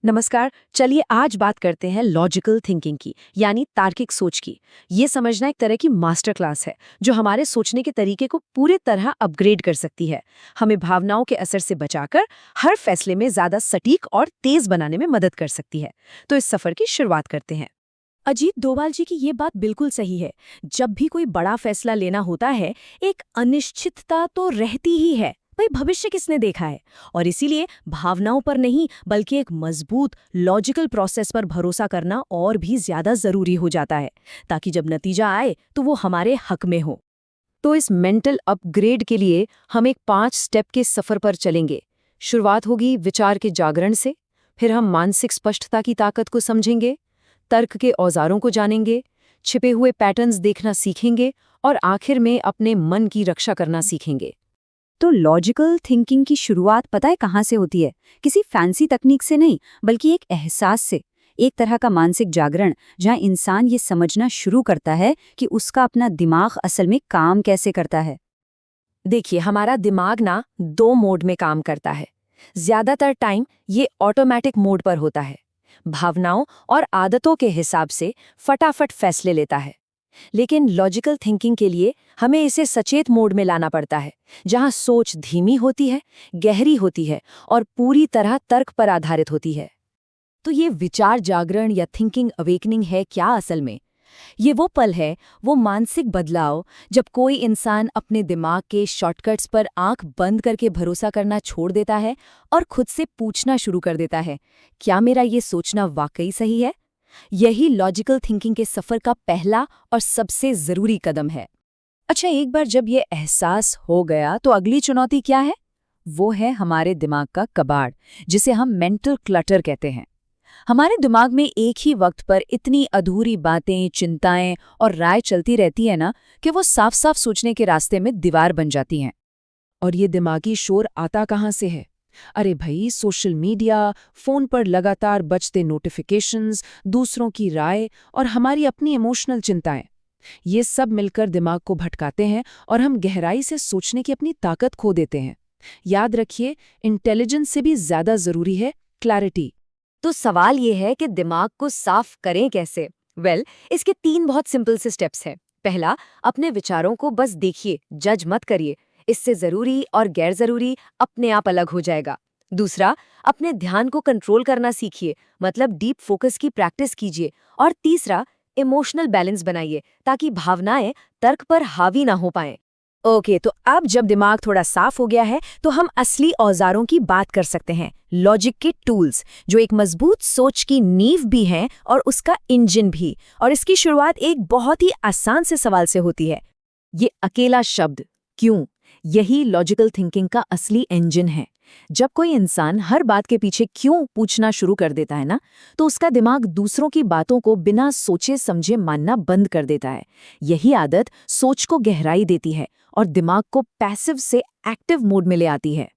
नमस्कार। चलिए आज बात करते हैं लॉजिकल थिंकिंग की, यानी तार्किक सोच की। ये समझना एक तरह की मास्टर क्लास है जो हमारे सोचने के तरीके को पूरे तरह अपग्रेड कर सकती है। हमें भावनाओं के असर से बचाकर हर फैसले में ज्यादा सटीक और तेज बनाने में मदद कर सकती है। तो इस सफर की शुरुआत करते हैं। अजीत डोभाल जी की ये बात बिल्कुल सही है। जब भी कोई बड़ा फैसला लेना होता है, एक अनिश्चितता तो रहती ही है। भाई भविष्य किसने देखा है? और इसीलिए भावनाओं पर नहीं बल्कि एक मजबूत लॉजिकल प्रोसेस पर भरोसा करना और भी ज्यादा जरूरी हो जाता है, ताकि जब नतीजा आए तो वो हमारे हक में हो। तो इस मेंटल अपग्रेड के लिए हम एक 5 स्टेप के सफर पर चलेंगे। शुरुआत होगी विचार के जागरण से, फिर हम मानसिक स्पष्टता की ताकत को समझेंगे, तर्क के औजारों को जानेंगे, छिपे हुए पैटर्न्स देखना सीखेंगे और आखिर में अपने मन की रक्षा करना सीखेंगे। तो लॉजिकल थिंकिंग की शुरुआत पता है कहाँ से होती है? किसी फैंसी तकनीक से नहीं, बल्कि एक एहसास से। एक तरह का मानसिक जागरण जहाँ इंसान ये समझना शुरू करता है कि उसका अपना दिमाग असल में काम कैसे करता है। देखिए, हमारा दिमाग ना 2 मोड में काम करता है। ज्यादातर टाइम ये ऑटोमेटिक मोड पर होता है, भावनाओं और आदतों के हिसाब से फटाफट फैसले लेता है। लेकिन लॉजिकल थिंकिंग के लिए हमें इसे सचेत मोड में लाना पड़ता है, जहां सोच धीमी होती है, गहरी होती है और पूरी तरह तर्क पर आधारित होती है। तो ये विचार जागरण या थिंकिंग अवेकनिंग है क्या असल में? ये वो पल है, वो मानसिक बदलाव जब कोई इंसान अपने दिमाग के शॉर्टकट्स पर आंख बंद करके भरोसा करना छोड़ देता है और खुद से पूछना शुरू कर देता है, क्या मेरा ये सोचना वाकई सही है? यही लॉजिकल थिंकिंग के सफर का पहला और सबसे जरूरी कदम है। अच्छा, एक बार जब ये एहसास हो गया तो अगली चुनौती क्या है? वो है हमारे दिमाग का कबाड़, जिसे हम मेंटल क्लटर कहते हैं। हमारे दिमाग में एक ही वक्त पर इतनी अधूरी बातें, चिंताएं और राय चलती रहती है ना, कि वो साफ साफ सोचने के रास्ते में दीवार बन जाती हैं। और ये दिमागी शोर आता कहाँ से है? अरे भाई, सोशल मीडिया, फोन पर लगातार बजते नोटिफिकेशंस, दूसरों की राय और हमारी अपनी इमोशनल चिंताएं, ये सब मिलकर दिमाग को भटकाते हैं और हम गहराई से सोचने की अपनी ताकत खो देते हैं। याद रखिए, इंटेलिजेंस से भी ज्यादा जरूरी है क्लैरिटी। तो सवाल ये है कि दिमाग को साफ करें कैसे? इसके 3 बहुत सिंपल से स्टेप्स हैं। पहला, अपने विचारों को बस देखिए, जज मत करिए। इससे जरूरी और गैर जरूरी अपने आप अलग हो जाएगा। दूसरा, अपने ध्यान को कंट्रोल करना सीखिए, मतलब डीप फोकस की प्रैक्टिस कीजिए। और तीसरा, इमोशनल बैलेंस बनाइए ताकि भावनाएं तर्क पर हावी ना हो पाएं। ओके, तो अब जब दिमाग थोड़ा साफ हो गया है तो हम असली औजारों की बात कर सकते हैं, लॉजिक के टूल्स, जो एक मजबूत सोच की नींव भी हैं और उसका इंजन भी। और इसकी शुरुआत एक बहुत ही आसान से सवाल से होती है। ये अकेला शब्द क्यों, यही लॉजिकल थिंकिंग का असली इंजन है। जब कोई इंसान हर बात के पीछे क्यों पूछना शुरू कर देता है ना, तो उसका दिमाग दूसरों की बातों को बिना सोचे समझे मानना बंद कर देता है। यही आदत सोच को गहराई देती है और दिमाग को पैसिव से एक्टिव मोड में ले आती है।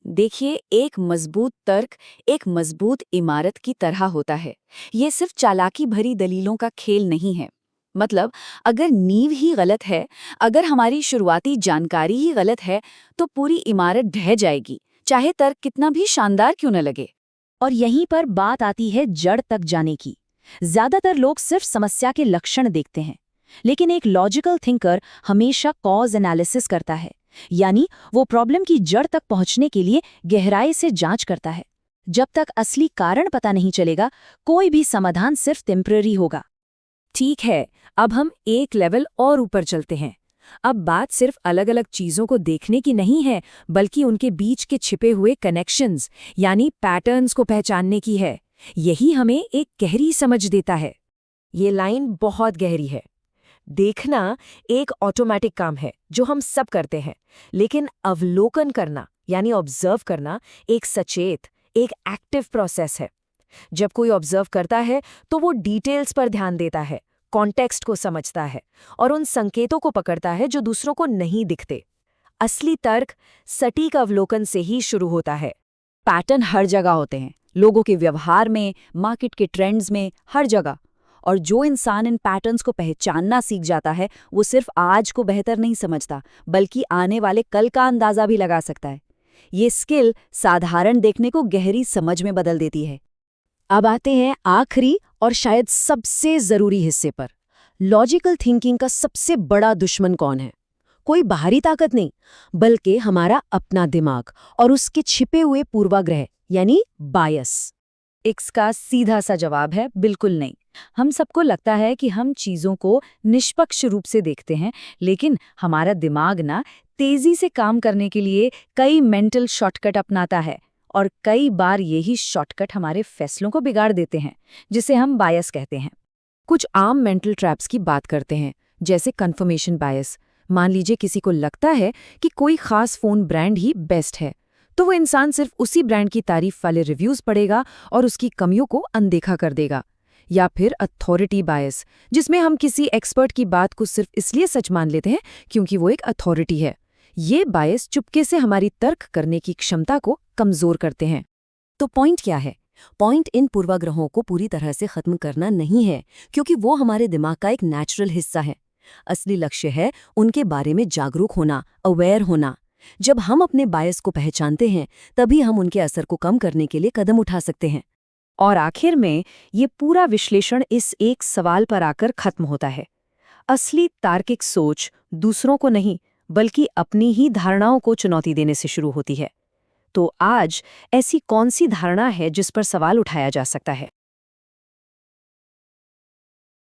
देखिए, एक मजबूत तर्क एक मजबूत इमारत की तरह होता है। ये सिर्फ चालाकी भरी दलीलों का खेल नहीं है। मतलब, अगर नींव ही गलत है, अगर हमारी शुरुआती जानकारी ही गलत है, तो पूरी इमारत ढह जाएगी, चाहे तर्क कितना भी शानदार क्यों न लगे। और यहीं पर बात आती है जड़ तक जाने की। ज्यादातर लोग सिर्फ समस्या के लक्षण देखते हैं, लेकिन एक लॉजिकल थिंकर हमेशा कॉज एनालिसिस करता है, यानी वो प्रॉब्लम की जड़ तक पहुंचने के लिए गहराई से जांच करता है। जब तक असली कारण पता नहीं चलेगा, कोई भी समाधान सिर्फ टेम्पररी होगा। ठीक है, अब हम एक लेवल और ऊपर चलते हैं। अब बात सिर्फ अलग अलग चीजों को देखने की नहीं है, बल्कि उनके बीच के छिपे हुए कनेक्शंस, यानी पैटर्न्स को पहचानने की है। यही हमें एक गहरी समझ देता है। ये लाइन बहुत गहरी है। देखना एक ऑटोमेटिक काम है जो हम सब करते हैं, लेकिन अवलोकन करना यानी ऑब्जर्व करना एक सचेत, एक एक्टिव प्रोसेस है। जब कोई ऑब्जर्व करता है तो वो डिटेल्स पर ध्यान देता है, कॉन्टेक्स्ट को समझता है और उन संकेतों को पकड़ता है जो दूसरों को नहीं दिखते। असली तर्क सटीक अवलोकन से ही शुरू होता है। पैटर्न हर जगह होते हैं, लोगों के व्यवहार में, मार्केट के ट्रेंड्स में, हर जगह। और जो इंसान इन पैटर्न्स को पहचानना सीख जाता है, वो सिर्फ आज को बेहतर नहीं समझता, बल्कि आने वाले कल का अंदाजा भी लगा सकता है। ये स्किल साधारण देखने को गहरी समझ में बदल देती है। अब आते हैं आखिरी और शायद सबसे जरूरी हिस्से पर। लॉजिकल थिंकिंग का सबसे बड़ा दुश्मन कौन है? कोई बाहरी ताकत नहीं, बल्कि हमारा अपना दिमाग और उसके छिपे हुए पूर्वाग्रह यानी बायस। इसका सीधा सा जवाब है बिल्कुल नहीं। हम सबको लगता है कि हम चीज़ों को निष्पक्ष रूप से देखते हैं, लेकिन हमारा दिमाग ना तेज़ी से काम करने के लिए कई मेंटल शॉर्टकट अपनाता है, और कई बार यही शॉर्टकट हमारे फैसलों को बिगाड़ देते हैं, जिसे हम बायस कहते हैं। कुछ आम मेंटल ट्रैप्स की बात करते हैं, जैसे कन्फर्मेशन बायस। मान लीजिए किसी को लगता है कि कोई खास फ़ोन ब्रांड ही बेस्ट है, तो वो इंसान सिर्फ उसी ब्रांड की तारीफ वाले रिव्यूज़ पढ़ेगा और उसकी कमियों को अनदेखा कर देगा। या फिर अथॉरिटी बायस, जिसमें हम किसी एक्सपर्ट की बात को सिर्फ इसलिए सच मान लेते हैं क्योंकि वो एक अथॉरिटी है। ये बायस चुपके से हमारी तर्क करने की क्षमता को कमज़ोर करते हैं। तो पॉइंट क्या है? पॉइंट इन पूर्वाग्रहों को पूरी तरह से खत्म करना नहीं है, क्योंकि वो हमारे दिमाग का एक नेचुरल हिस्सा है। असली लक्ष्य है उनके बारे में जागरूक होना, अवेयर होना। जब हम अपने बायस को पहचानते हैं, तभी हम उनके असर को कम करने के लिए कदम उठा सकते हैं। और आखिर में ये पूरा विश्लेषण इस एक सवाल पर आकर खत्म होता है। असली तार्किक सोच दूसरों को नहीं, बल्कि अपनी ही धारणाओं को चुनौती देने से शुरू होती है। तो आज ऐसी कौन सी धारणा है जिस पर सवाल उठाया जा सकता है?